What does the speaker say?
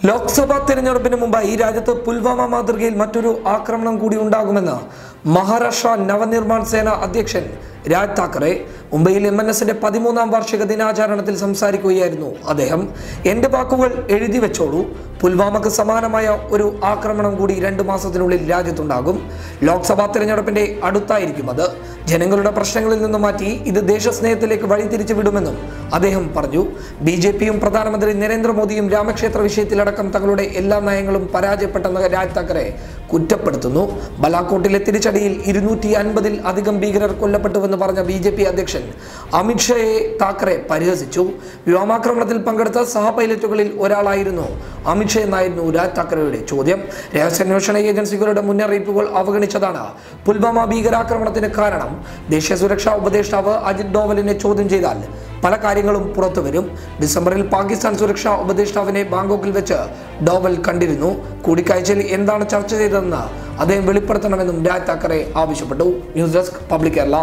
ലോക്സഭാ തെരഞ്ഞെടുപ്പിന് മുമ്പായി രാജ്യത്ത് പുൽവാമ മാതൃകയിൽ മറ്റൊരു ആക്രമണം കൂടി ഉണ്ടാകുമെന്ന് മഹാരാഷ്ട്ര നവനിർമ്മാൺ സേന അധ്യക്ഷൻ രാജ് താക്കറെ മുംബൈയിൽ MNSന്റെ 13ാം വാർഷിക ദിനാചരണത്തിൽ സംസാരിക്കുകയായിരുന്നു അദ്ദേഹം. എന്റെ വാക്കുകൾ എഴുതി വെച്ചോളൂ, പുൽവാമക്ക് സമാനമായ ഒരു ആക്രമണം കൂടി 2 മാസത്തിനുള്ളിൽ രാജ്യത്തുണ്ടാകും. ലോക്സഭാ തെരഞ്ഞെടുപ്പിന്റെ അടുത്തായിരിക്കും അത്. ജനങ്ങളുടെ പ്രശ്നങ്ങളിൽ നിന്ന് മാറ്റി ഇത് ദേശസ്നേഹത്തിലേക്ക് വഴിതിരിച്ചു വിടുമെന്നും അദ്ദേഹം പറഞ്ഞു. BJPയും പ്രധാനമന്ത്രി നരേന്ദ്രമോദിയും രാമക്ഷേത്ര വിഷയത്തിലടക്കം തങ്ങളുടെ എല്ലാ നയങ്ങളും പരാജയപ്പെട്ടെന്ന് രാജ് താക്കറെ കുറ്റപ്പെടുത്തുന്നു. ബലാക്കോട്ടിലെ തിരിച്ചടിയിൽ 250-ൽ അധികം ഭീകരർ കൊല്ലപ്പെട്ടുവെന്ന് പറഞ്ഞ BJP അധ്യക്ഷൻ അമിത് ഷായെ താക്കറെ പരിഹസിച്ചു. വ്യോമാക്രമണത്തിൽ പങ്കെടുത്ത സഹ പൈലറ്റുകളിൽ ഒരാളായിരുന്നു അമിത് ഷാ എന്നായിരുന്നു രാജ് താക്കറെയുടെ ചോദ്യം. രഹസ്യാന്വേഷണ ഏജൻസികളുടെ മുന്നറിയിപ്പുകൾ അവഗണിച്ചതാണ് പുൽവാമ ഭീകരാക്രമണത്തിന് കാരണം. ദേശീയ സുരക്ഷാ ഉപദേഷ്ടാവ് അജിത് ഡോവലിനെ ചോദ്യം ചെയ്താൽ പല കാര്യങ്ങളും പുറത്തുവരും. ഡിസംബറിൽ പാകിസ്ഥാൻ സുരക്ഷാ ഉപദേഷ്ടാവിനെ ബാങ്കോക്കിൽ വെച്ച് ഡോവൽ കണ്ടിരുന്നു. കൂടിക്കാഴ്ചയിൽ എന്താണ് ചർച്ച ചെയ്തതെന്ന് അദ്ദേഹം വെളിപ്പെടുത്തണമെന്നും രാജ് താക്കറെ ആവശ്യപ്പെട്ടു. News desk public Kerala.